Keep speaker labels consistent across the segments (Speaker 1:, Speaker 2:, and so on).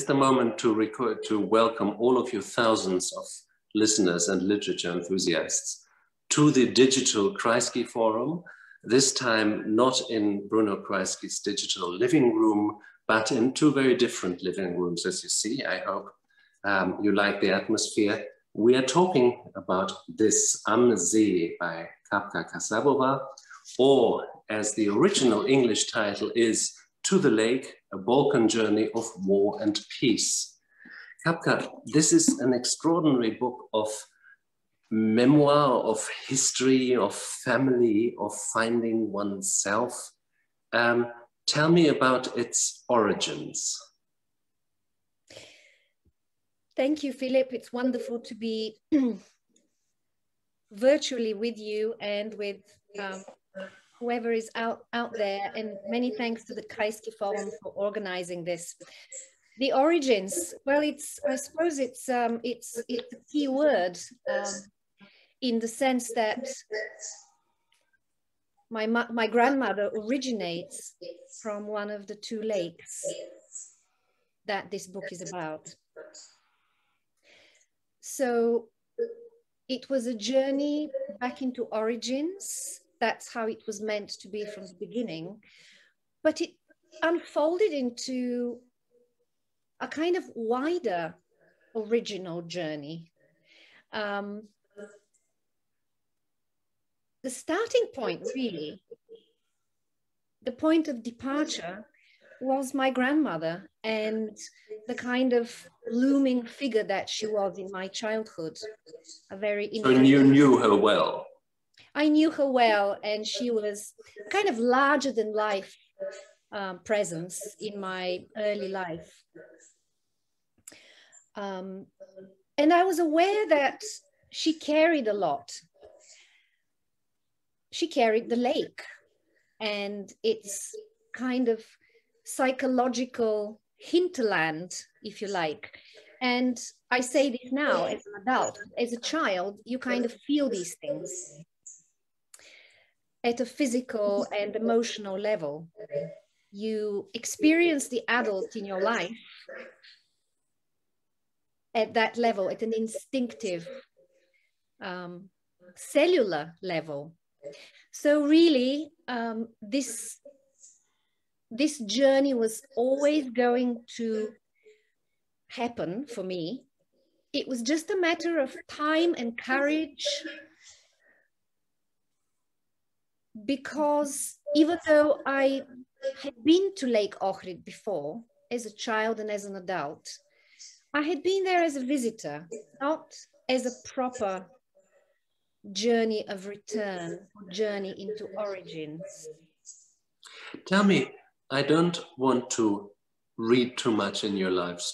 Speaker 1: the moment to welcome all of you thousands of listeners and literature enthusiasts to the digital Kreisky Forum, this time not in Bruno Kreisky's digital living room, but in two very different living rooms, as you see. I hope you like the atmosphere. We are talking about this Am See by Kapka Kassabova, or as the original English title is, To the Lake, a Balkan Journey of War and Peace. Kapka, this is an extraordinary book of memoir, of history, of family, of finding oneself. Tell me about its origins.
Speaker 2: Thank you, Philip. It's wonderful to be virtually with you and with whoever is out there. And many thanks to the Kreisky Forum for organizing this. The origins, well, I suppose it's a key word in the sense that my grandmother originates from one of the two lakes that this book is about. So it was a journey back into origins. That's how it was meant to be from the beginning. But it unfolded into a kind of wider original journey. The starting point, really, the point of departure was my grandmother and the kind of looming figure that she was in my childhood.
Speaker 1: So you knew her well?
Speaker 2: I knew her well, and she was kind of larger than life presence in my early life. And I was aware that she carried a lot. She carried the lake and its kind of psychological hinterland, if you like. And I say this now as an adult. As a child, you kind of feel these things at a physical and emotional level. You experience the adult in your life at that level, at an instinctive, cellular level. So really, this journey was always going to happen for me. It was just a matter of time and courage, because even though I had been to Lake Ohrid before, as a child and as an adult, I had been there as a visitor, not as a proper journey of return, journey into origins.
Speaker 1: Tell me, I don't want to read too much in your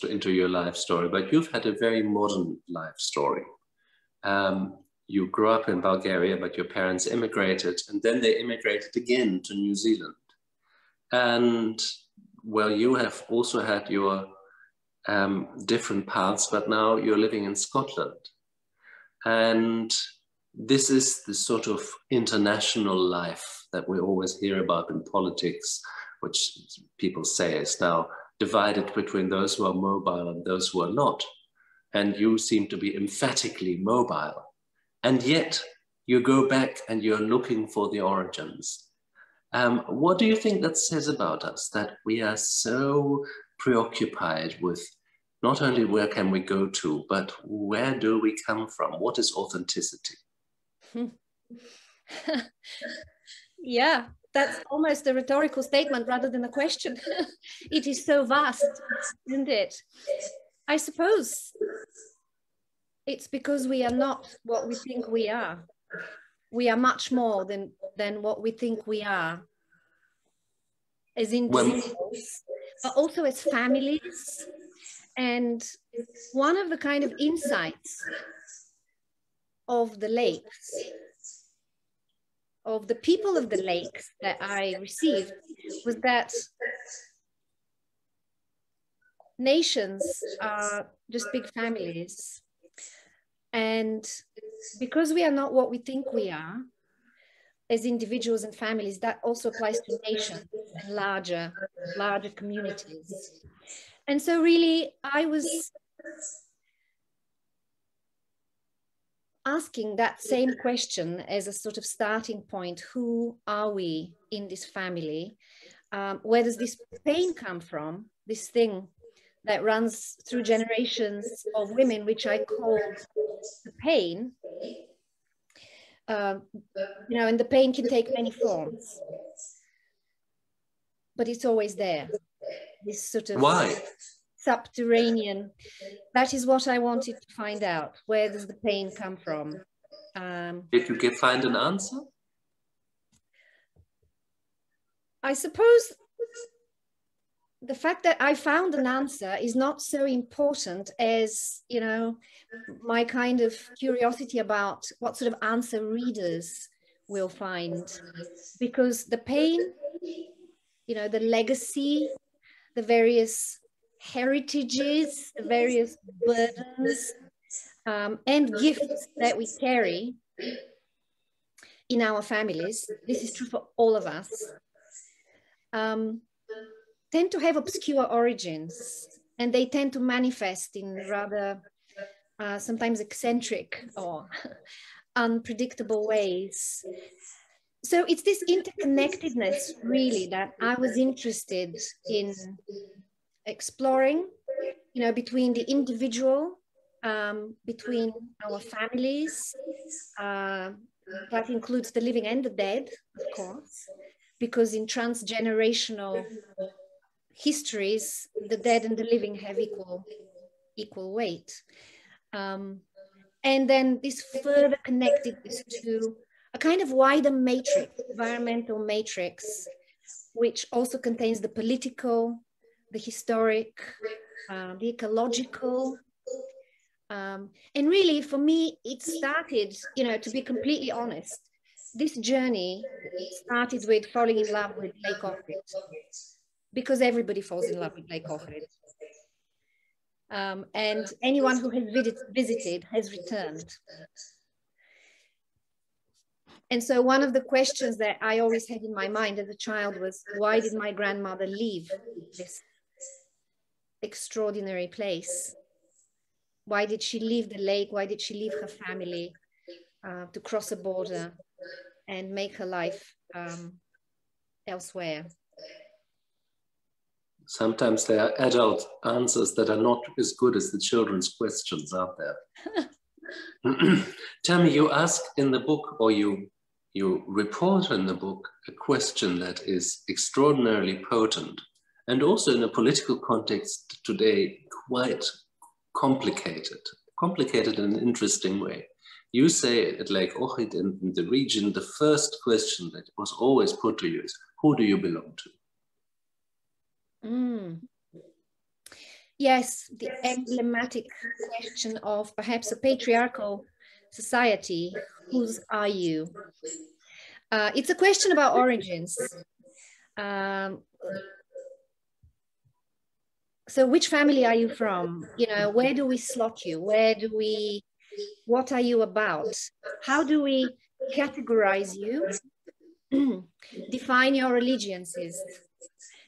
Speaker 1: into your life story, but you've had a very modern life story. You grew up in Bulgaria, but your parents immigrated, and then they immigrated again to New Zealand. And well, you have also had your different paths, but now you're living in Scotland. And this is the sort of international life that we always hear about in politics, which people say is now divided between those who are mobile and those who are not. And you seem to be emphatically mobile. And yet you go back and you're looking for the origins. What do you think that says about us, that we are so preoccupied with not only where can we go to, but where do we come from? What is authenticity?
Speaker 2: Yeah, that's almost a rhetorical statement rather than a question. It is so vast, isn't it? I suppose it's because we are not what we think we are. We are much more than what we think we are as individuals, but also as families. And one of the kind of insights of the lakes, of the people of the lakes that I received, was that nations are just big families. And because we are not what we think we are as individuals and families, that also applies to nations and larger communities. And so really I was asking that same question as a sort of starting point. Who are we in this family? Where does this pain come from? This thing that runs through generations of women, which I call the pain. You know, and the pain can take many forms, but it's always there. This sort of subterranean. That is what I wanted to find out. Where does the pain come from?
Speaker 1: Did you find an answer?
Speaker 2: I suppose the fact that I found an answer is not so important as, you know, my kind of curiosity about what sort of answer readers will find. Because the pain, you know, the legacy, the various heritages, the various burdens and gifts that we carry in our families, this is true for all of us, tend to have obscure origins, and they tend to manifest in rather sometimes eccentric or unpredictable ways. So it's this interconnectedness really that I was interested in exploring, you know, between the individual, between our families, that includes the living and the dead, of course, because in transgenerational histories, the dead and the living have equal weight. And then this further connectedness to a kind of wider matrix, environmental matrix, which also contains the political, the historic, the ecological. And really, for me, it started, you know, to be completely honest, this journey started with falling in love with Lake Ohrid, because everybody falls in love with Lake Ohrid. And anyone who has visited has returned. And so one of the questions that I always had in my mind as a child was, why did my grandmother leave this extraordinary place? Why did she leave the lake? Why did she leave her family to cross a border and make her life elsewhere?
Speaker 1: Sometimes there are adult answers that are not as good as the children's questions, aren't there? Tell me, you ask in the book, or you report in the book, a question that is extraordinarily potent, and also in a political context today, quite complicated in an interesting way. You say at Lake Ohrid in the region, the first question that was always put to you is, who do you belong to?
Speaker 2: Yes, the emblematic question of perhaps a patriarchal society, whose are you? It's a question about origins. So which family are you from? You know, where do we slot you? What are you about? How do we categorize you? Define your allegiances.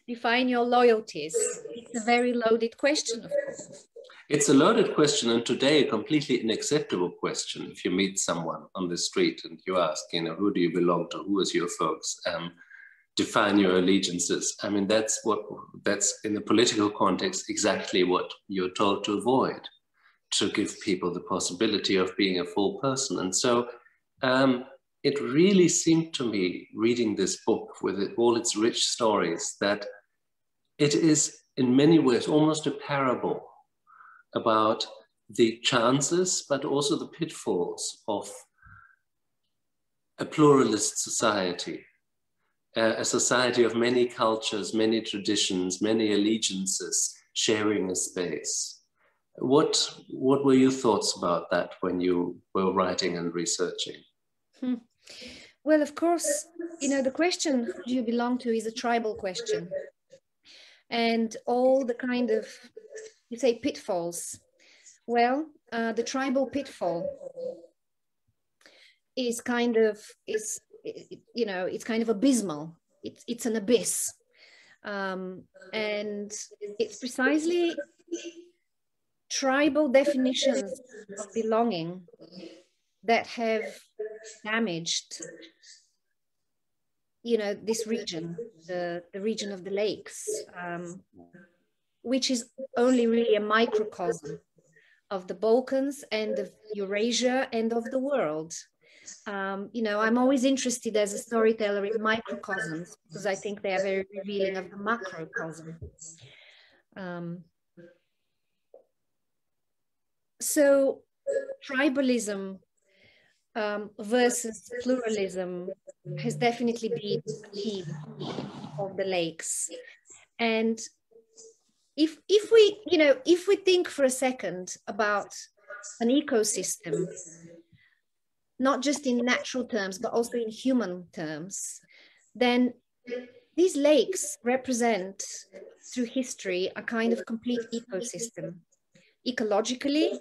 Speaker 2: Define your loyalties. It's a very loaded question, of course.
Speaker 1: It's a loaded question, and today a completely unacceptable question. If you meet someone on the street and you ask, you know, who do you belong to? Who is your folks? Define your allegiances. I mean, that's in the political context exactly what you're told to avoid, to give people the possibility of being a full person. And so it really seemed to me, reading this book with all its rich stories, that it is in many ways almost a parable about the chances, but also the pitfalls of a pluralist society, a society of many cultures, many traditions, many allegiances, sharing a space. What were your thoughts about that when you were writing and researching?
Speaker 2: Well, of course, you know, the question, who do you belong to, is a tribal question. And all the kind of, you say, pitfalls. Well, the tribal pitfall is kind of, you know, it's kind of abysmal. It's an abyss. And it's precisely tribal definitions of belonging that have damaged, you know, this region, the region of the lakes, which is only really a microcosm of the Balkans and of Eurasia and of the world. You know, I'm always interested as a storyteller in microcosms because I think they are very revealing of the macrocosm. So tribalism versus pluralism has definitely been a theme of the lakes. And if we, you know, if we think for a second about an ecosystem, not just in natural terms, but also in human terms, then these lakes represent, through history, a kind of complete ecosystem. Ecologically,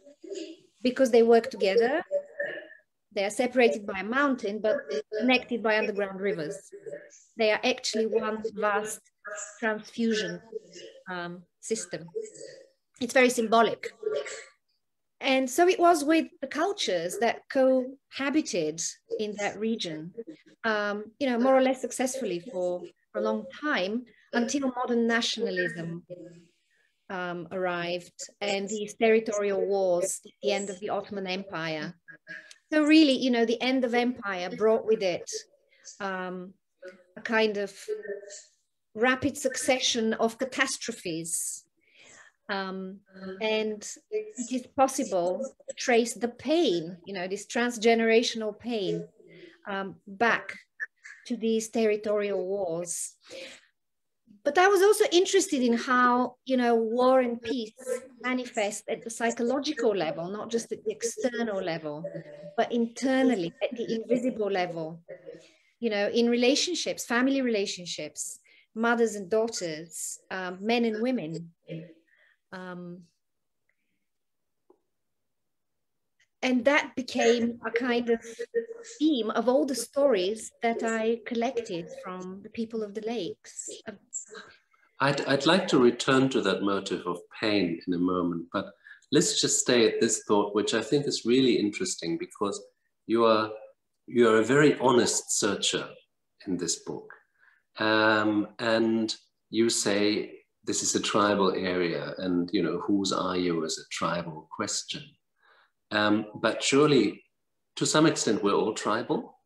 Speaker 2: because they work together, they are separated by a mountain, but connected by underground rivers. They are actually one vast transfusion system. It's very symbolic. And so it was with the cultures that cohabited in that region, you know, more or less successfully for a long time, until modern nationalism arrived and these territorial wars at the end of the Ottoman Empire. So really, you know, the end of empire brought with it a kind of rapid succession of catastrophes. And it is possible to trace the pain, you know, this transgenerational pain back to these territorial wars. But I was also interested in how, you know, war and peace manifest at the psychological level, not just at the external level, but internally at the invisible level, you know, in relationships, family relationships, mothers and daughters, men and women. And that became a kind of theme of all the stories that I collected from the people of the lakes.
Speaker 1: I'd like to return to that motive of pain in a moment, but let's just stay at this thought, which I think is really interesting, because you are a very honest searcher in this book. And you say this is a tribal area, and, you know, whose are you is a tribal question. But surely, to some extent, we're all tribal.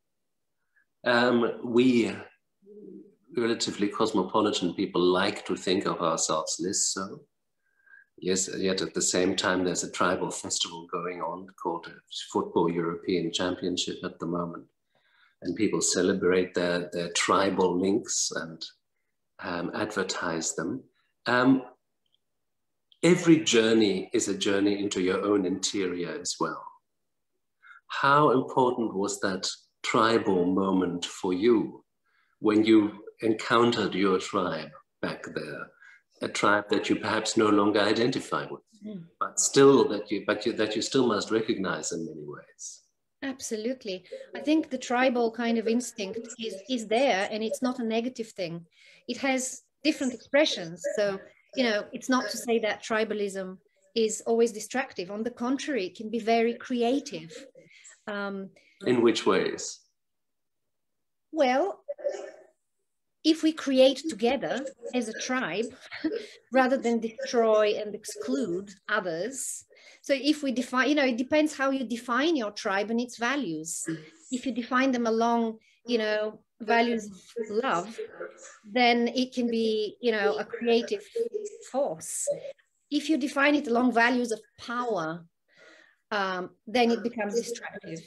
Speaker 1: We relatively cosmopolitan people like to think of ourselves less so. Yes, yet at the same time, there's a tribal festival going on called Football European Championship at the moment. And people celebrate their tribal links and advertise them. Every journey is a journey into your own interior as well. How important was that tribal moment for you when you encountered your tribe back there, a tribe that you perhaps no longer identify with, but still that you still must recognize in many ways?
Speaker 2: Absolutely. I think the tribal kind of instinct is there, and it's not a negative thing. It has different expressions. So, you know, it's not to say that tribalism is always destructive. On the contrary, it can be very creative.
Speaker 1: In which ways?
Speaker 2: Well, if we create together as a tribe, rather than destroy and exclude others. So if we define, you know, it depends how you define your tribe and its values. If you define them along, you know, values of love, then it can be, you know, a creative force. If you define it along values of power, then it becomes destructive.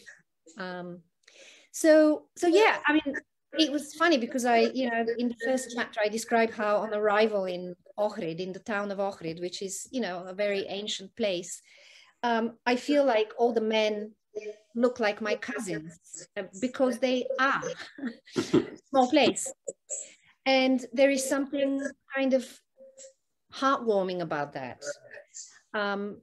Speaker 2: So yeah, I mean, it was funny because you know, in the first chapter, I describe how on arrival in Ohrid, in the town of Ohrid, which is, you know, a very ancient place, I feel like all the men look like my cousins because they are small place. And there is something kind of heartwarming about that. And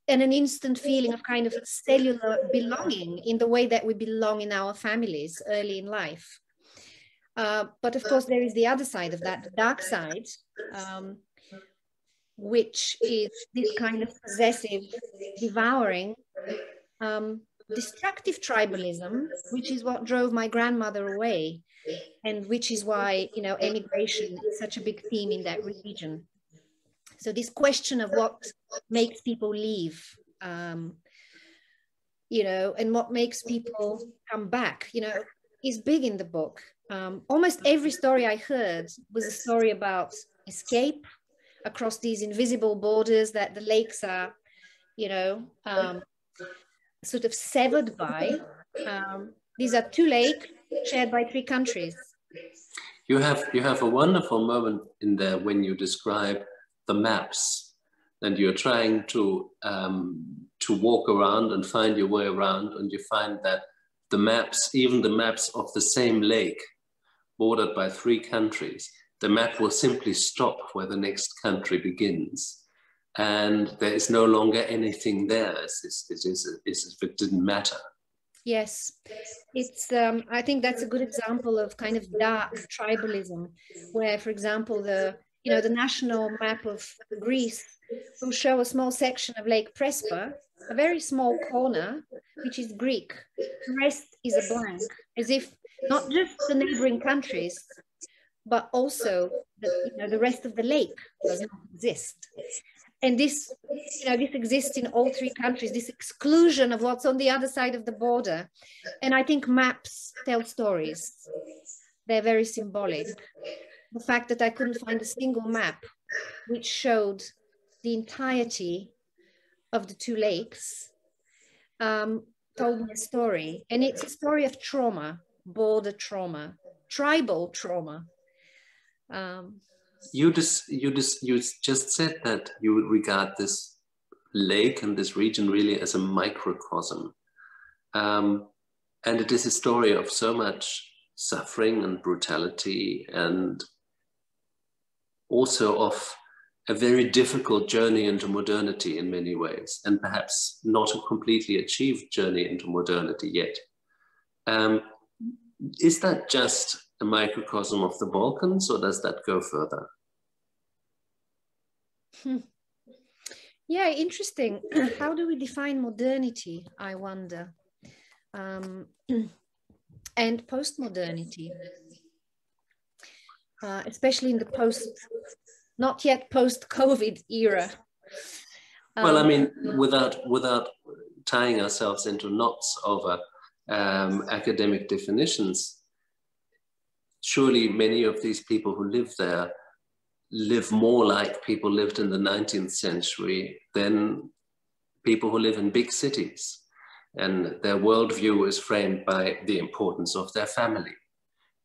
Speaker 2: an instant feeling of kind of cellular belonging in the way that we belong in our families early in life. But of course, there is the other side of that, the dark side, which is this kind of possessive, devouring, destructive tribalism, which is what drove my grandmother away, and which is why, you know, emigration is such a big theme in that region. So this question of what makes people leave, you know, and what makes people come back, you know, is big in the book. Almost every story I heard was a story about escape across these invisible borders that the lakes are, you know, sort of severed by. These are 2 lakes shared by 3 countries.
Speaker 1: You have a wonderful moment in there when you describe the maps, and you're trying to walk around and find your way around, and you find that the maps, even the maps of the same lake, bordered by 3 countries, the map will simply stop where the next country begins. And there is no longer anything there, as if it didn't matter.
Speaker 2: Yes, it's, I think that's a good example of kind of dark tribalism, where, for example, the national map of Greece will show a small section of Lake Prespa, a very small corner, which is Greek. The rest is a blank, as if not just the neighboring countries, but also the rest of the lake does not exist. And this, this exists in all 3 countries, this exclusion of what's on the other side of the border. And I think maps tell stories. They're very symbolic. The fact that I couldn't find a single map which showed the entirety of the 2 lakes told me a story. And it's a story of trauma, border trauma, tribal trauma.
Speaker 1: You just said that you would regard this lake and this region really as a microcosm. And it is a story of so much suffering and brutality, and also of a very difficult journey into modernity in many ways, and perhaps not a completely achieved journey into modernity yet. Is that just a microcosm of the Balkans, or does that go further?
Speaker 2: Yeah, interesting. How do we define modernity, I wonder? And post-modernity, especially in the not yet post-COVID era.
Speaker 1: Well, I mean, without tying ourselves into knots over academic definitions, surely many of these people who live there live more like people lived in the 19th century than people who live in big cities. And their worldview is framed by the importance of their family,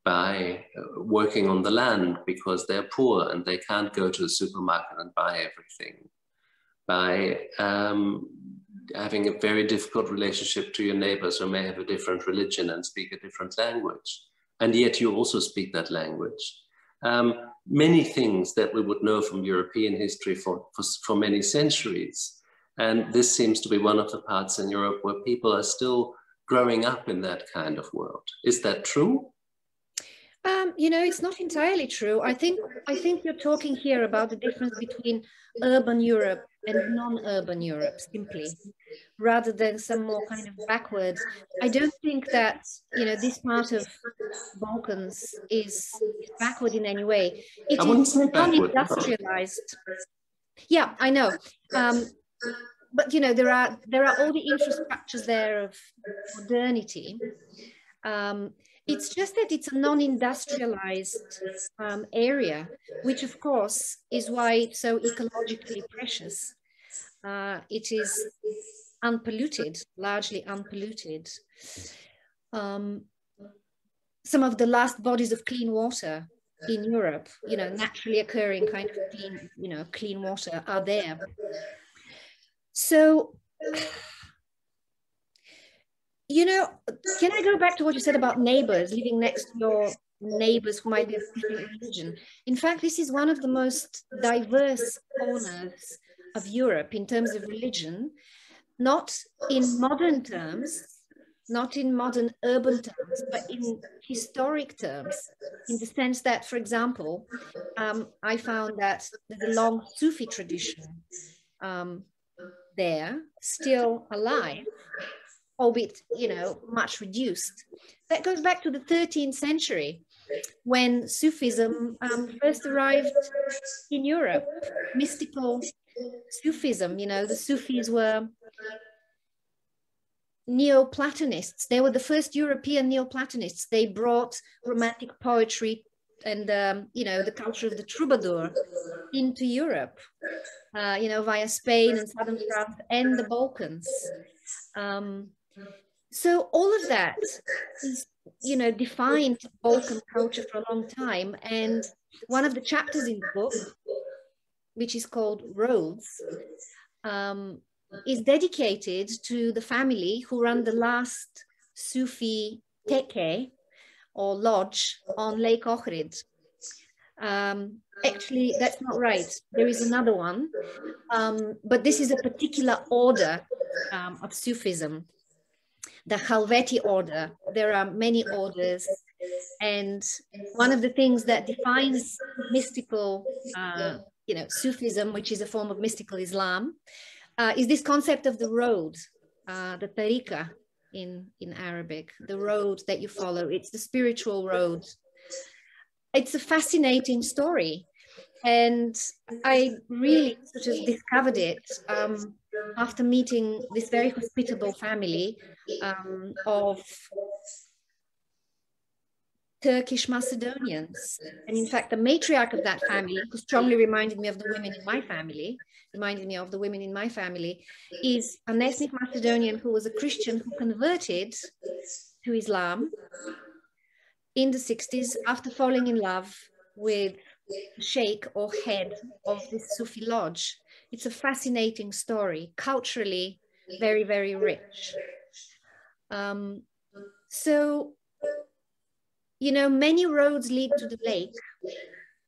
Speaker 1: by working on the land because they're poor and they can't go to the supermarket and buy everything, by having a very difficult relationship to your neighbors who may have a different religion and speak a different language. And yet you also speak that language. Many things that we would know from European history for many centuries. And this seems to be one of the parts in Europe where people are still growing up in that kind of world. Is that true?
Speaker 2: It's not entirely true. I think you're talking here about the difference between urban Europe and non-urban Europe, simply, rather than some more kind of backwards. I don't think that, this part of Balkans is backward in any way. It is non-industrialized. Yeah, I know. But, there are all the infrastructures there of modernity. It's just that it's a non-industrialized area, which of course is why it's so ecologically precious. It is unpolluted, largely unpolluted. Some of the last bodies of clean water in Europe, naturally occurring kind of clean, clean water are there. So, can I go back to what you said about neighbors, living next to your neighbors who might be of different religion? In fact, this is one of the most diverse corners of Europe in terms of religion, not in modern terms, not in modern urban terms, but in historic terms, in the sense that, for example, I found that there's a long Sufi tradition there, still alive, albeit, you know, much reduced. That goes back to the 13th century, when Sufism first arrived in Europe. Mystical Sufism, you know, the Sufis were Neoplatonists. They were the first European Neoplatonists. They brought romantic poetry and, you know, the culture of the troubadour into Europe, you know, via Spain and southern France and the Balkans. So all of that is, you know, defined Balkan culture for a long time. And one of the chapters in the book, which is called Roads, is dedicated to the family who run the last Sufi teke or lodge on Lake Ohrid. Actually, that's not right. There is another one, but this is a particular order of Sufism, the Helveti order. There are many orders, and one of the things that defines mystical, you know, Sufism, which is a form of mystical Islam, is this concept of the road, the tariqa in Arabic, the road that you follow. It's the spiritual road. It's a fascinating story. And I really sort of discovered it after meeting this very hospitable family of Turkish Macedonians. And in fact, the matriarch of that family, who strongly reminded me of the women in my family, is an ethnic Macedonian who was a Christian who converted to Islam in the 60s after falling in love with the sheikh or head of this Sufi lodge. It's a fascinating story, culturally very, very rich. So, you know, many roads lead to the lake.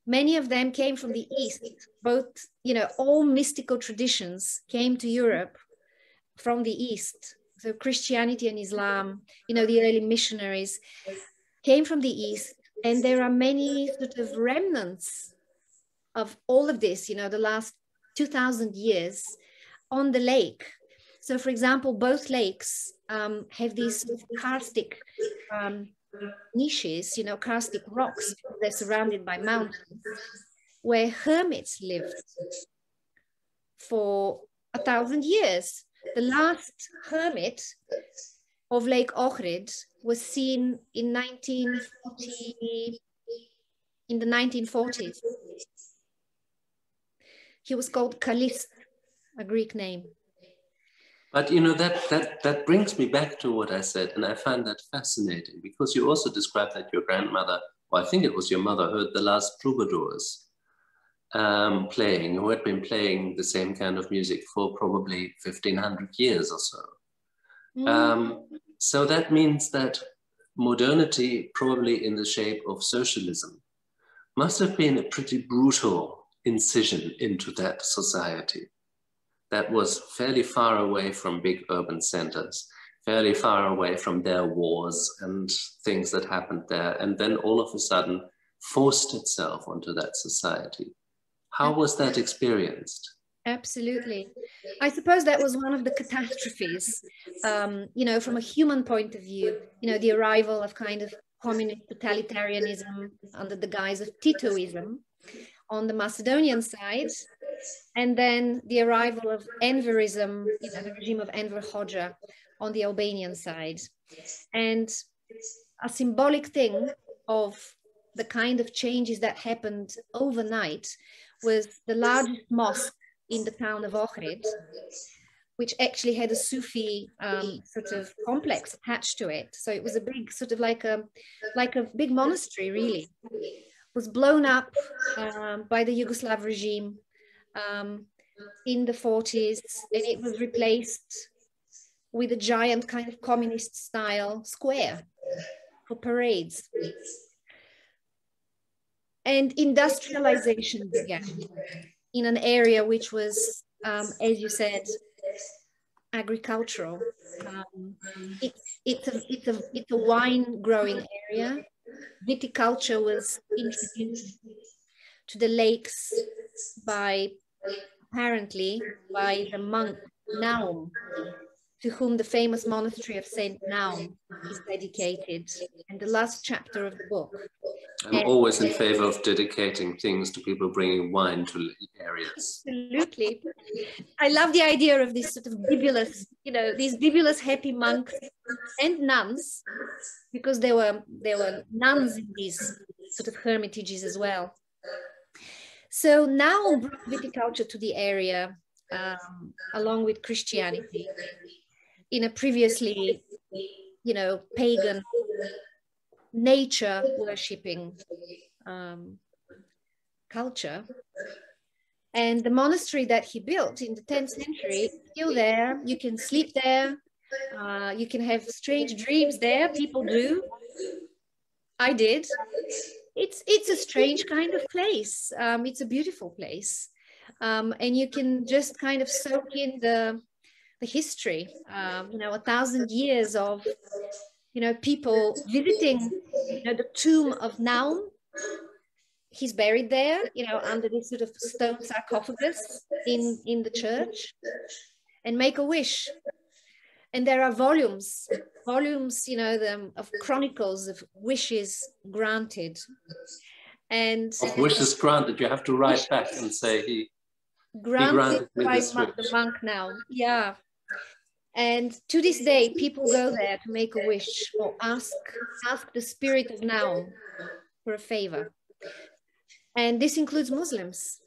Speaker 2: Many of them came from the East. Both, you know, all mystical traditions came to Europe from the East. So Christianity and Islam, you know, the early missionaries came from the East. And there are many sort of remnants of all of this, you know, the last 2,000 years on the lake. So, for example, both lakes have these sort of karstic niches, you know, karstic rocks. They're surrounded by mountains where hermits lived for 1,000 years. The last hermit of Lake Ohrid was seen in the 1940s. He was called Kalist, a Greek name.
Speaker 1: But you know, that brings me back to what I said, and I find that fascinating, because you also described that your grandmother, or I think it was your mother, heard the last troubadours playing, who had been playing the same kind of music for probably 1,500 years or so. So that means that modernity, probably in the shape of socialism, must have been a pretty brutal incision into that society that was fairly far away from big urban centers, fairly far away from their wars and things that happened there, and then all of a sudden forced itself onto that society. How was that experienced?
Speaker 2: Absolutely. I suppose that was one of the catastrophes, you know, from a human point of view, you know, the arrival of kind of communist totalitarianism under the guise of Titoism on the Macedonian side, and then the arrival of Enverism, you know, the regime of Enver Hoxha on the Albanian side. And a symbolic thing of the kind of changes that happened overnight was the largest mosque in the town of Ohrid, which actually had a Sufi sort of complex attached to it. So it was a big sort of like a big monastery, really. It was blown up by the Yugoslav regime in the 40s, and it was replaced with a giant kind of communist style square for parades. And industrialization began in an area which was, as you said, agricultural. It's a wine growing area. Viticulture was introduced to the lakes apparently by the monk Naum, to whom the famous monastery of Saint Naum is dedicated, and the last chapter of the book.
Speaker 1: I'm always in favor of dedicating things to people bringing wine to areas.
Speaker 2: Absolutely. I love the idea of this sort of bibulous, these bibulous happy monks and nuns, because there were nuns in these sort of hermitages as well. So now brought viticulture to the area, along with Christianity, in a previously, pagan, nature worshipping culture. And the monastery that he built in the 10th century is still there. You can sleep there. You can have strange dreams there. People do. I did. It's a strange kind of place. It's a beautiful place. And you can just kind of soak in the history, 1,000 years of, people visiting, the tomb of Naum. He's buried there, under this sort of stone sarcophagus in the church, and make a wish. And there are volumes, of chronicles of wishes granted. And
Speaker 1: of wishes granted, you have to write back and say he granted me this wish.
Speaker 2: The monk now, yeah. And to this day, people go there to make a wish or ask the spirit of Naum for a favor. And this includes Muslims.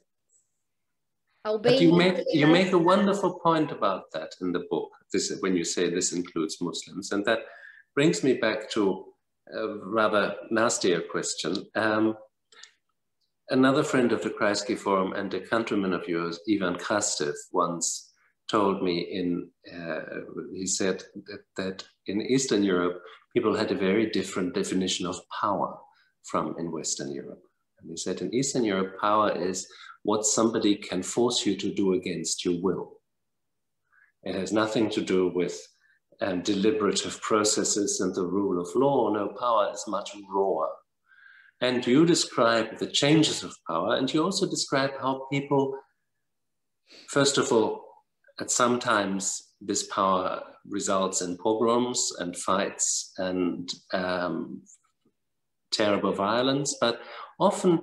Speaker 1: But you make a wonderful point about that in the book, when you say this includes Muslims. And that brings me back to a rather nastier question. Another friend of the Kreisky Forum and a countryman of yours, Ivan Krastev, once told me he said that in Eastern Europe, people had a very different definition of power from in Western Europe. And he said in Eastern Europe, power is what somebody can force you to do against your will. It has nothing to do with deliberative processes and the rule of law. No, power is much rawer. And you describe the changes of power, and you also describe how people, first of all, sometimes this power results in pogroms and fights and terrible violence, but often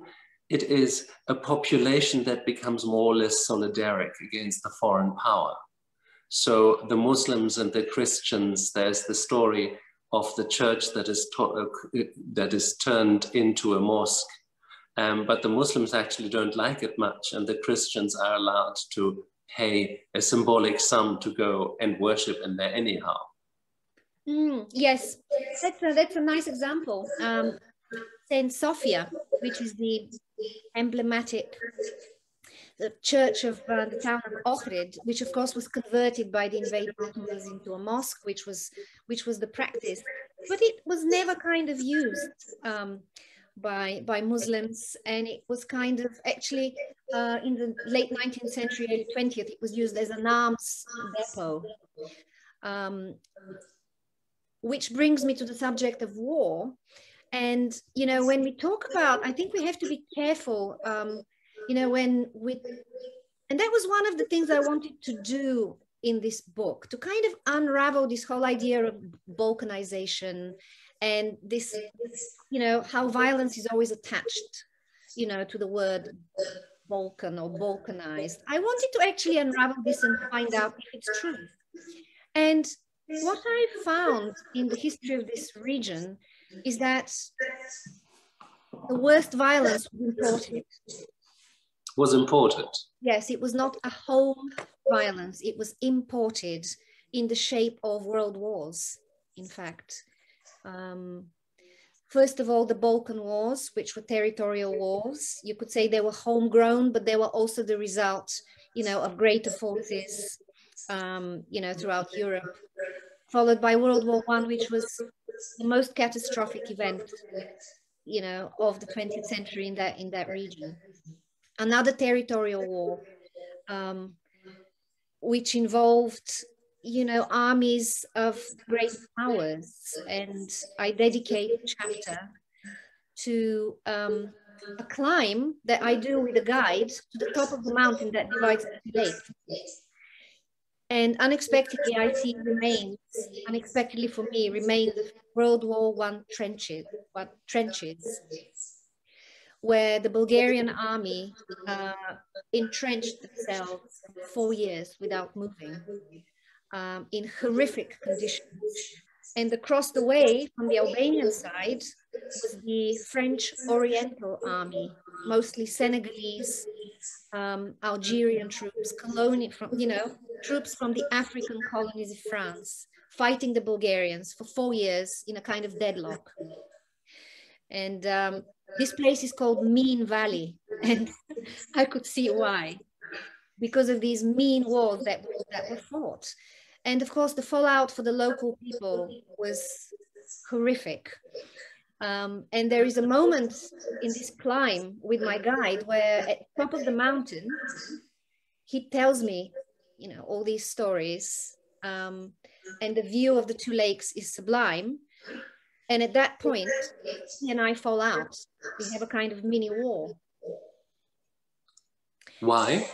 Speaker 1: it is a population that becomes more or less solidaric against the foreign power. So the Muslims and the Christians, there's the story of the church that is turned into a mosque, but the Muslims actually don't like it much, and the Christians are allowed to pay a symbolic sum to go and worship in there anyhow.
Speaker 2: Yes, that's a nice example. Saint Sophia, which is the emblematic church of the town of Ohrid, which of course was converted by the invading Ottomans into a mosque, which was the practice, but it was never kind of used by Muslims, and it was kind of actually in the late 19th century, early 20th, it was used as an arms depot. Which brings me to the subject of war. And, when we talk about, I think we have to be careful, and that was one of the things I wanted to do in this book, to kind of unravel this whole idea of balkanization and this, how violence is always attached, to the word Balkan or balkanized. I wanted to actually unravel this and find out if it's true. And what I found in the history of this region is that the worst violence was imported. Yes, it was not a home violence. It was imported in the shape of world wars, in fact. First of all, the Balkan Wars, which were territorial wars. You could say they were homegrown, but they were also the result, of greater forces, throughout Europe. Followed by World War I, which was the most catastrophic event, of the 20th century in that region. Another territorial war, which involved, you know, armies of great powers. And I dedicate a chapter to a climb that I do with a guide to the top of the mountain that divides the two lakes. And unexpectedly, I see remains, unexpectedly for me, remains of World War I trenches, where the Bulgarian army entrenched themselves for 4 years without moving, in horrific conditions. And across the way from the Albanian side was the French Oriental Army, mostly Senegalese, Algerian troops, troops from the African colonies of France, fighting the Bulgarians for 4 years in a kind of deadlock. And this place is called Mean Valley, and I could see why, because of these mean wars that were fought. And of course, the fallout for the local people was horrific. And there is a moment in this climb with my guide where at the top of the mountain, he tells me, you know, all these stories, and the view of the two lakes is sublime. And at that point, he and I fall out. We have a kind of mini war.
Speaker 1: Why?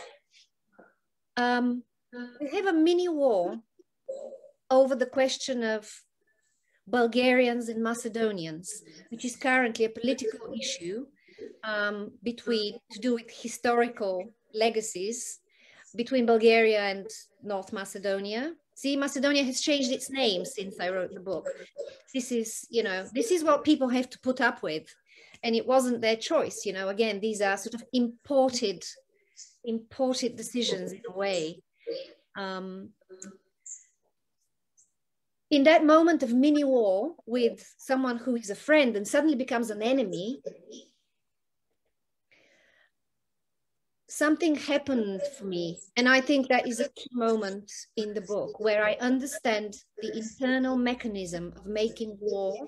Speaker 2: We have a mini war over the question of Bulgarians and Macedonians, which is currently a political issue to do with historical legacies between Bulgaria and North Macedonia. See, Macedonia has changed its name since I wrote the book. This is, you know, this is what people have to put up with. And it wasn't their choice, you know, again, these are sort of imported decisions in a way. In that moment of mini war with someone who is a friend and suddenly becomes an enemy, something happened for me. And I think that is a key moment in the book where I understand the internal mechanism of making war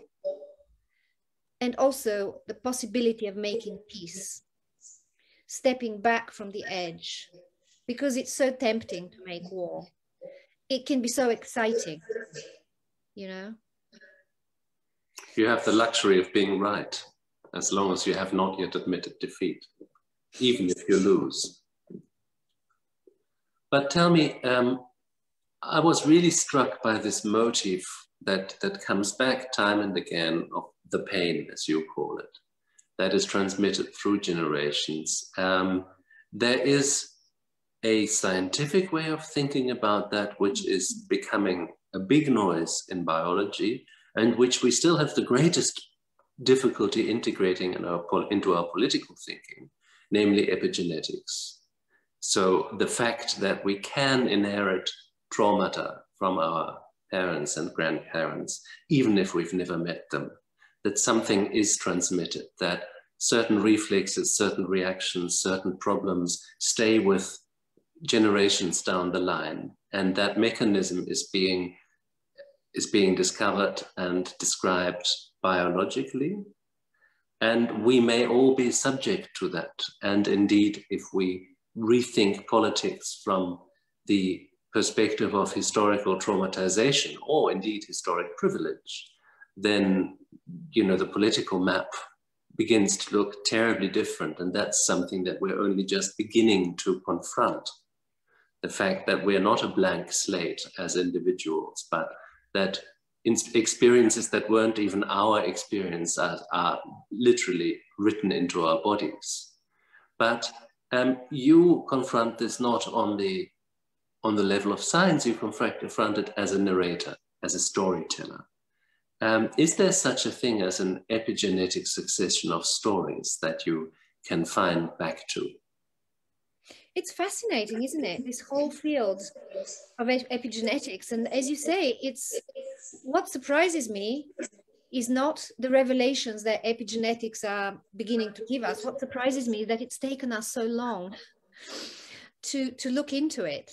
Speaker 2: and also the possibility of making peace, stepping back from the edge, because it's so tempting to make war. It can be so exciting, you know?
Speaker 1: You have the luxury of being right, as long as you have not yet admitted defeat, even if you lose. But tell me, I was really struck by this motif that comes back time and again of the pain, as you call it, that is transmitted through generations. There is a scientific way of thinking about that, which is becoming a big noise in biology, and which we still have the greatest difficulty integrating into our political thinking, namely epigenetics. So the fact that we can inherit traumata from our parents and grandparents, even if we've never met them, that something is transmitted, that certain reflexes, certain reactions, certain problems stay with generations down the line, and that mechanism is being discovered and described biologically, and we may all be subject to that. And indeed, if we rethink politics from the perspective of historical traumatization or indeed historic privilege, then, you know, the political map begins to look terribly different. And that's something that we're only just beginning to confront. The fact that we're not a blank slate as individuals, but that experiences that weren't even our experience are literally written into our bodies. But you confront this not on the level of science, you confront it as a narrator, as a storyteller. Is there such a thing as an epigenetic succession of stories that you can find back to?
Speaker 2: It's fascinating, isn't it? This whole field of epigenetics. And as you say, what surprises me is not the revelations that epigenetics are beginning to give us. What surprises me is that it's taken us so long to look into it.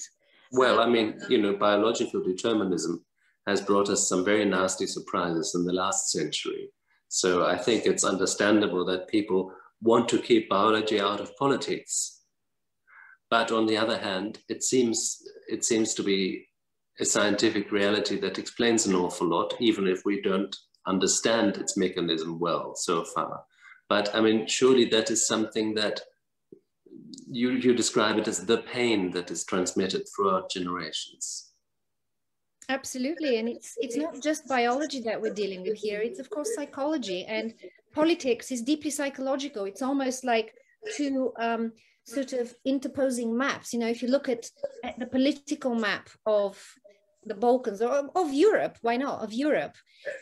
Speaker 1: Well, I mean, you know, biological determinism has brought us some very nasty surprises in the last century. So I think it's understandable that people want to keep biology out of politics. But on the other hand, it seems to be a scientific reality that explains an awful lot, even if we don't understand its mechanism well so far. But I mean, surely that is something that you describe it as the pain that is transmitted throughout generations.
Speaker 2: Absolutely, and it's not just biology that we're dealing with here. It's of course psychology, and politics is deeply psychological. It's almost like two sort of interposing maps. You know, if you look at the political map of the Balkans or of Europe, why not, of Europe,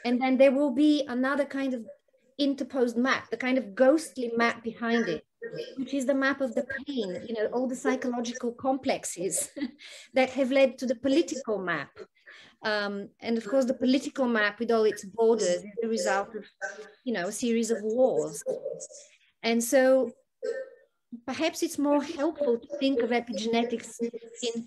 Speaker 2: and then there will be another kind of interposed map, the kind of ghostly map behind it, which is the map of the pain, you know, all the psychological complexes that have led to the political map. And of course, the political map with all its borders is the result of, you know, a series of wars. And so perhaps it's more helpful to think of epigenetics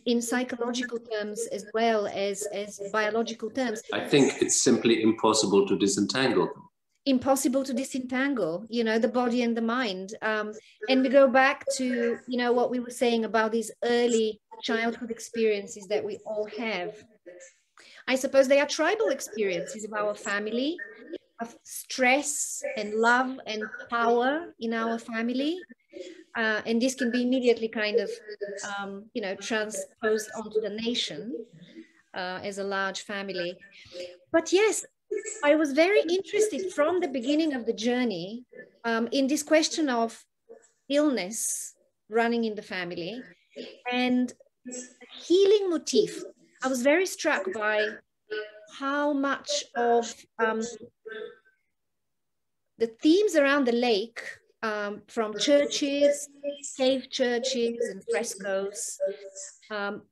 Speaker 2: in psychological terms as well as biological terms.
Speaker 1: I think it's simply impossible to disentangle them.
Speaker 2: Impossible to disentangle, you know, the body and the mind. And we go back to, you know, what we were saying about these early childhood experiences that we all have. I suppose they are tribal experiences of our family, of stress and love and power in our family. And this can be immediately kind of, you know, transposed onto the nation as a large family. But yes, I was very interested from the beginning of the journey in this question of illness running in the family and healing motif. I was very struck by how much of the themes around the lake, from churches, cave churches and frescoes,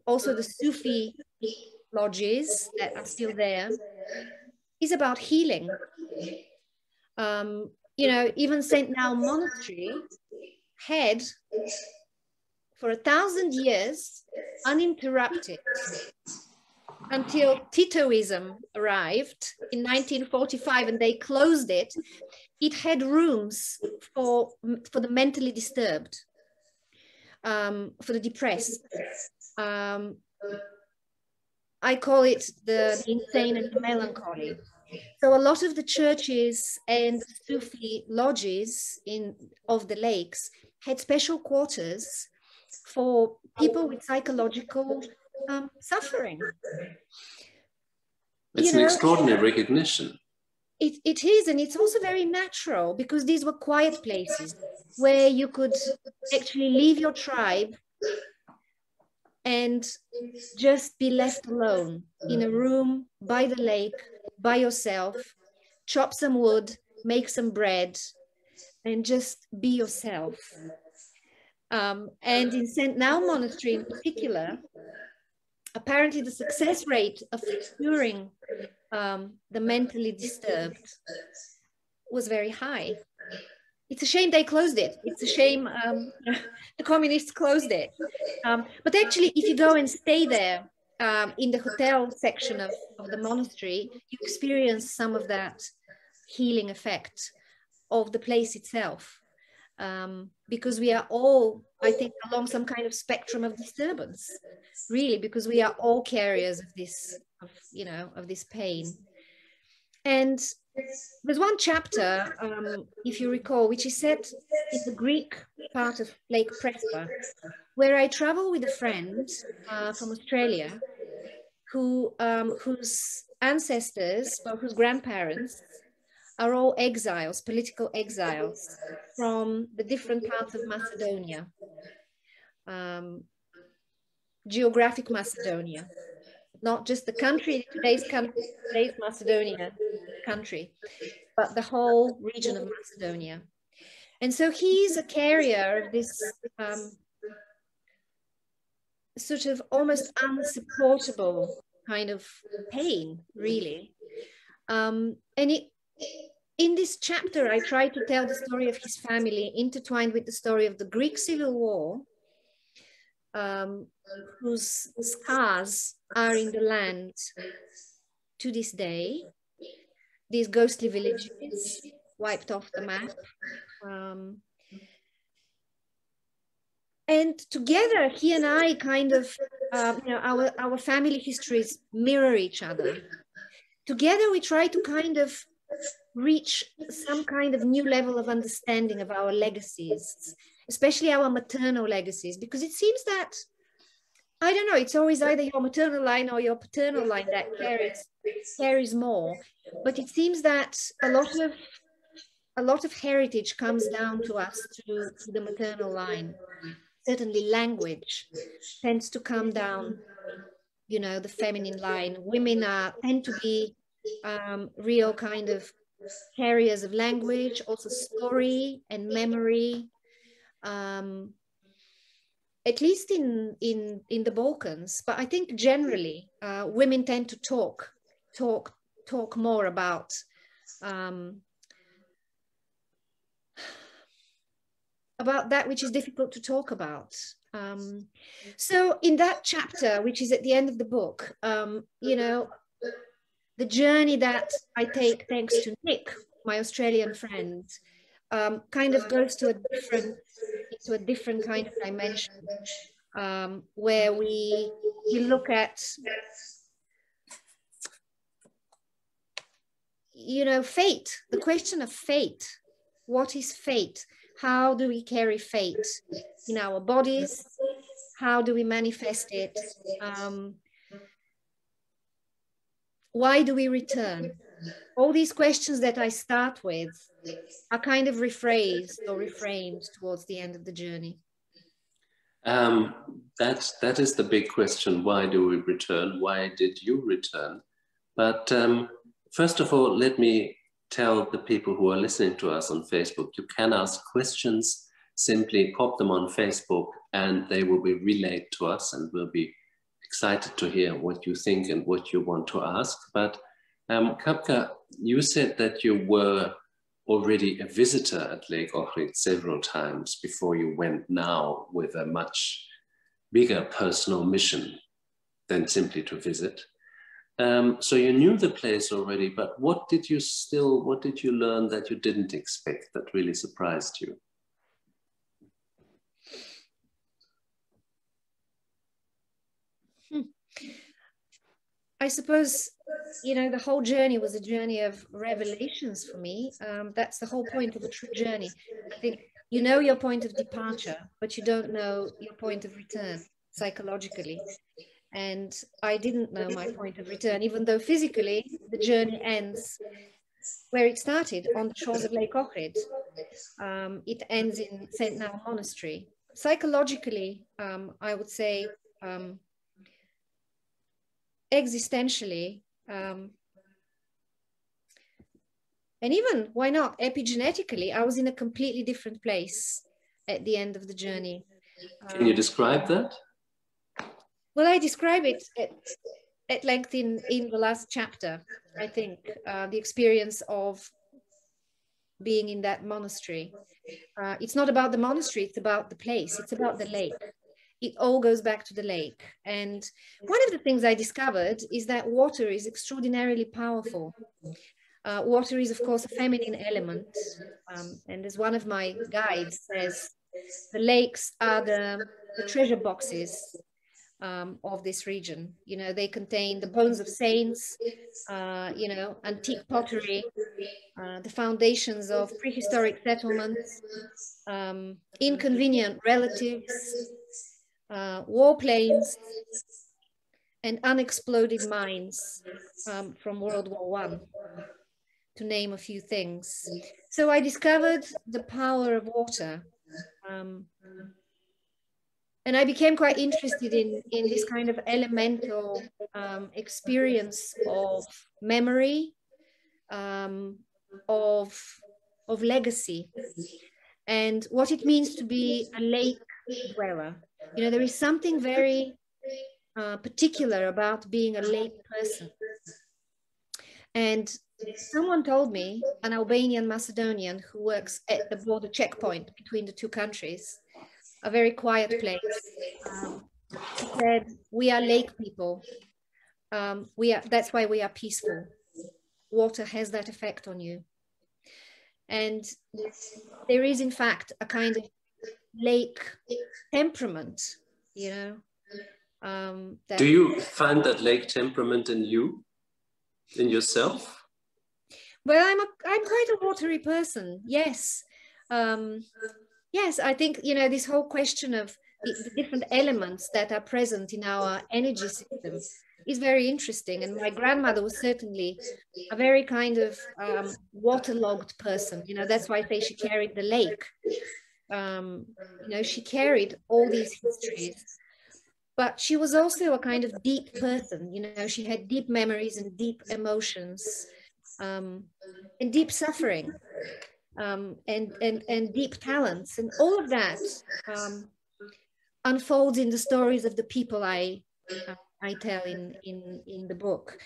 Speaker 2: also the Sufi lodges that are still there, is about healing. You know, even St. Now Monastery had, for 1,000 years, uninterrupted, until Titoism arrived in 1945 and they closed it. It had rooms for the mentally disturbed, for the depressed. I call it the insane and the melancholy. So a lot of the churches and Sufi lodges of the lakes had special quarters for people with psychological suffering.
Speaker 1: It's an extraordinary recognition.
Speaker 2: It is, and it's also very natural because these were quiet places where you could actually leave your tribe and just be left alone in a room by the lake, by yourself, chop some wood, make some bread, and just be yourself. And in St. Now Monastery in particular, apparently the success rate of curing the mentally disturbed was very high. It's a shame they closed it. It's a shame the communists closed it. But actually, if you go and stay there in the hotel section of the monastery, you experience some of that healing effect of the place itself. Because we are all, I think, along some kind of spectrum of disturbance, really, because we are all carriers of this, you know, of this pain. And there's one chapter, if you recall, which is set in the Greek part of Lake Prespa, where I travel with a friend from Australia, whose ancestors, or whose grandparents, are all exiles, political exiles from the different parts of Macedonia, geographic Macedonia, not just the country, today's Macedonia country, but the whole region of Macedonia. And so he's a carrier of this sort of almost unsupportable kind of pain, really. And in this chapter, I try to tell the story of his family intertwined with the story of the Greek Civil War, whose scars are in the land to this day. These ghostly villages wiped off the map. And together, he and I kind of, you know, our family histories mirror each other. Together, we try to kind of reach some kind of new level of understanding of our legacies, especially our maternal legacies, because it seems that, I don't know, it's always either your maternal line or your paternal line that carries more. But it seems that a lot of heritage comes down to us through the maternal line. Certainly language tends to come down, you know, the feminine line. Women tend to be real kind of carriers of language, also story and memory. At least in the Balkans, but I think generally women tend to talk more about that which is difficult to talk about. So in that chapter, which is at the end of the book, you know, the journey that I take thanks to Nick, my Australian friend, kind of goes to a different kind of dimension, where we look at, you know, fate, the question of fate. What is fate? How do we carry fate in our bodies? How do we manifest it? Why do we return? All these questions that I start with are kind of rephrased or reframed towards the end of the journey.
Speaker 1: That is the big question. Why do we return? Why did you return? But first of all, let me tell the people who are listening to us on Facebook, you can ask questions, simply pop them on Facebook and they will be relayed to us, and we'll be excited to hear what you think and what you want to ask. But Kapka, you said that you were already a visitor at Lake Ohrid several times before you went now with a much bigger personal mission than simply to visit. So you knew the place already, but what did you learn that you didn't expect that really surprised you?
Speaker 2: I suppose, you know, the whole journey was a journey of revelations for me. That's the whole point of a true journey. I think you know your point of departure, but you don't know your point of return psychologically. And I didn't know my point of return, even though physically the journey ends where it started, on the shores of Lake Ohrid. It ends in St. Now Monastery. Psychologically, I would say, existentially, and even, why not, epigenetically, I was in a completely different place at the end of the journey.
Speaker 1: Can you describe that?
Speaker 2: Well, I describe it at length in the last chapter, I think, the experience of being in that monastery. It's not about the monastery, it's about the place, it's about the lake. It all goes back to the lake. And one of the things I discovered is that water is extraordinarily powerful. Water is, of course, a feminine element. And as one of my guides says, the lakes are the treasure boxes of this region. You know, they contain the bones of saints, you know, antique pottery, the foundations of prehistoric settlements, inconvenient relatives, warplanes, and unexploded mines from World War I, to name a few things. So I discovered the power of water. And I became quite interested in this kind of elemental experience of memory, of legacy, and what it means to be a lake dweller. You know, there is something very particular about being a lake person. And someone told me, an Albanian Macedonian who works at the border checkpoint between the two countries, a very quiet place, he said, we are lake people. That's why we are peaceful. Water has that effect on you. And there is, in fact, a kind of lake temperament, you know.
Speaker 1: Do you find that lake temperament in you, in yourself?
Speaker 2: Well, I'm quite a watery person. Yes. Yes, I think, you know, this whole question of the different elements that are present in our energy system is very interesting. And my grandmother was certainly a very kind of waterlogged person. You know, that's why I say she carried the lake. You know, she carried all these histories, but she was also a kind of deep person. You know, she had deep memories and deep emotions, and deep suffering, and deep talents, and all of that unfolds in the stories of the people I tell in the book.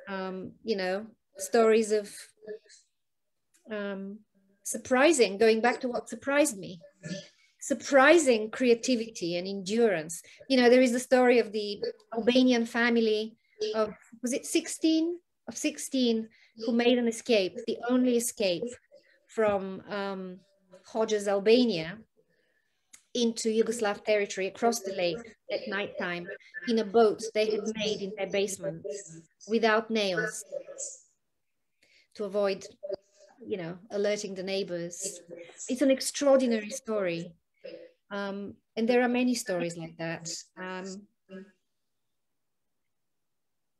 Speaker 2: You know, stories of surprising, going back to what surprised me, surprising creativity and endurance. You know, there is the story of the Albanian family of, was it 16 who made an escape, the only escape from Hodges, Albania, into Yugoslav territory across the lake at nighttime in a boat they had made in their basement without nails to avoid, you know, alerting the neighbors. It's an extraordinary story. And there are many stories like that.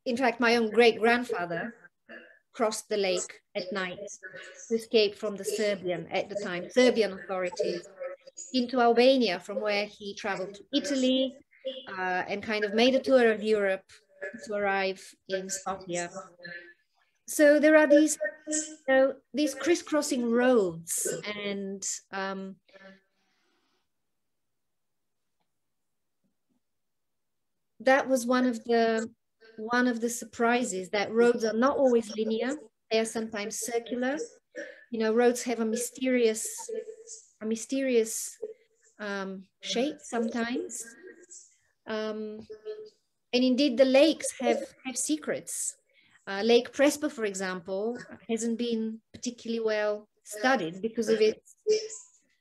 Speaker 2: In fact, my own great-grandfather crossed the lake at night to escape from the Serbian authorities into Albania, from where he traveled to Italy and kind of made a tour of Europe to arrive in Sofia. So there are these, you know, these crisscrossing roads, and that was one of the surprises, that roads are not always linear. They are sometimes circular. You know, roads have a mysterious shape sometimes. And indeed, the lakes have secrets. Lake Prespa, for example, hasn't been particularly well studied because of its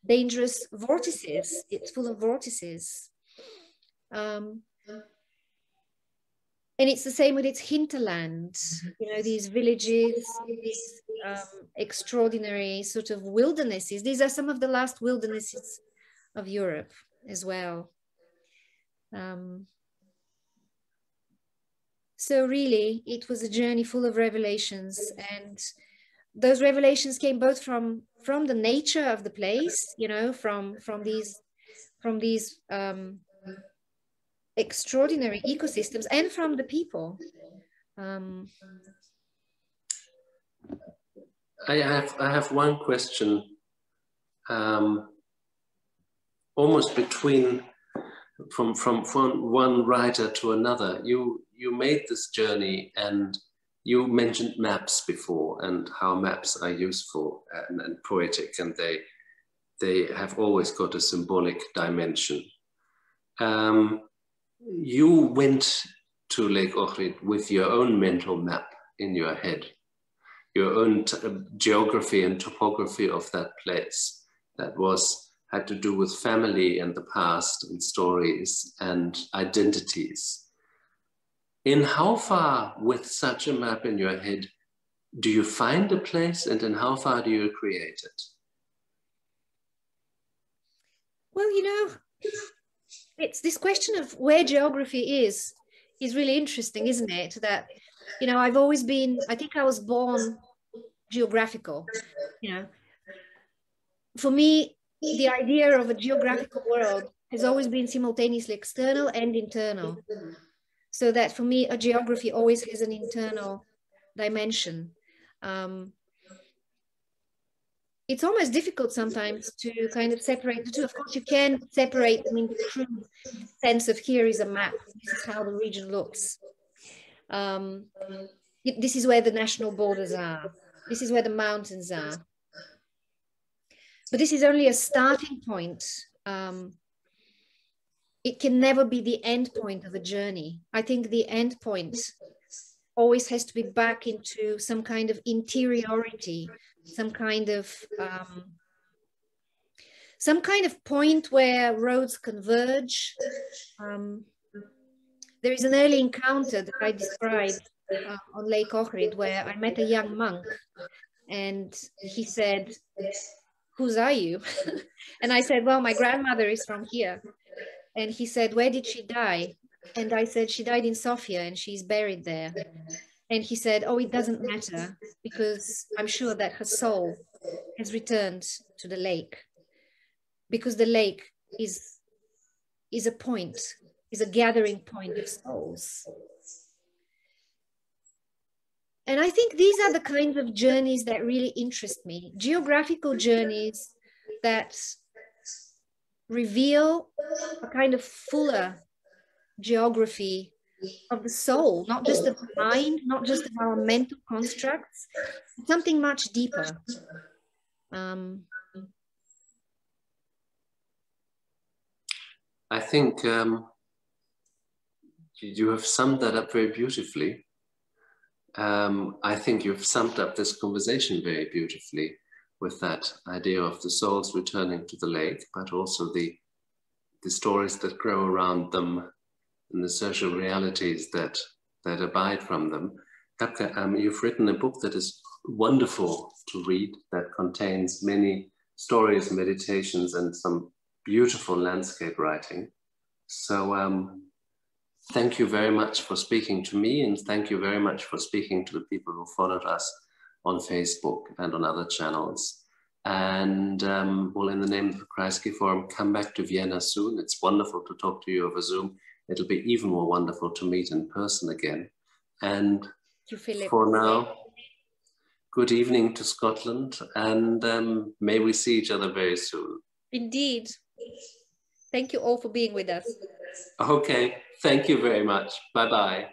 Speaker 2: dangerous vortices. It's full of vortices. And it's the same with its hinterland, you know, these villages, these extraordinary sort of wildernesses. These are some of the last wildernesses of Europe as well. So really, it was a journey full of revelations, and those revelations came both from the nature of the place, you know, from these extraordinary ecosystems, and from the people.
Speaker 1: I have one question, almost between from one writer to another. You made this journey, and you mentioned maps before, and how maps are useful and poetic, and they have always got a symbolic dimension. You went to Lake Ohrid with your own mental map in your head, your own geography and topography of that place that had to do with family and the past and stories and identities. In how far, with such a map in your head, do you find a place, and in how far do you create it?
Speaker 2: Well, you know, it's this question of where geography is really interesting, isn't it? That, you know, I've always been, I think I was born geographical, you know. For me, the idea of a geographical world has always been simultaneously external and internal. So that for me, a geography always has an internal dimension. It's almost difficult sometimes to kind of separate the two. Of course, you can separate them in the crude sense of, here is a map, this is how the region looks. This is where the national borders are. This is where the mountains are. But this is only a starting point. It can never be the end point of a journey. I think the end point always has to be back into some kind of interiority, some kind of some kind of point where roads converge. There is an early encounter that I described on Lake Ohrid, where I met a young monk, and he said, "Whose are you?" And I said, "Well, my grandmother is from here." And he said, "Where did she die?" And I said, "She died in Sofia and she's buried there." And he said, "Oh, it doesn't matter, because I'm sure that her soul has returned to the lake, because the lake is a point, is a gathering point of souls." And I think these are the kinds of journeys that really interest me, geographical journeys that reveal a kind of fuller geography of the soul, not just of the mind, not just of our mental constructs, something much deeper.
Speaker 1: I think you have summed that up very beautifully. I think you've summed up this conversation very beautifully with that idea of the souls returning to the lake, but also the stories that grow around them and the social realities that abide from them. Kapka, you've written a book that is wonderful to read, that contains many stories, meditations, and some beautiful landscape writing. So thank you very much for speaking to me, and thank you very much for speaking to the people who followed us on Facebook and on other channels. And well, in the name of the Kreisky Forum, come back to Vienna soon. It's wonderful to talk to you over Zoom. It'll be even more wonderful to meet in person again. And for now, good evening to Scotland, and may we see each other very soon.
Speaker 2: Indeed. Thank you all for being with us.
Speaker 1: Okay, thank you very much. Bye-bye.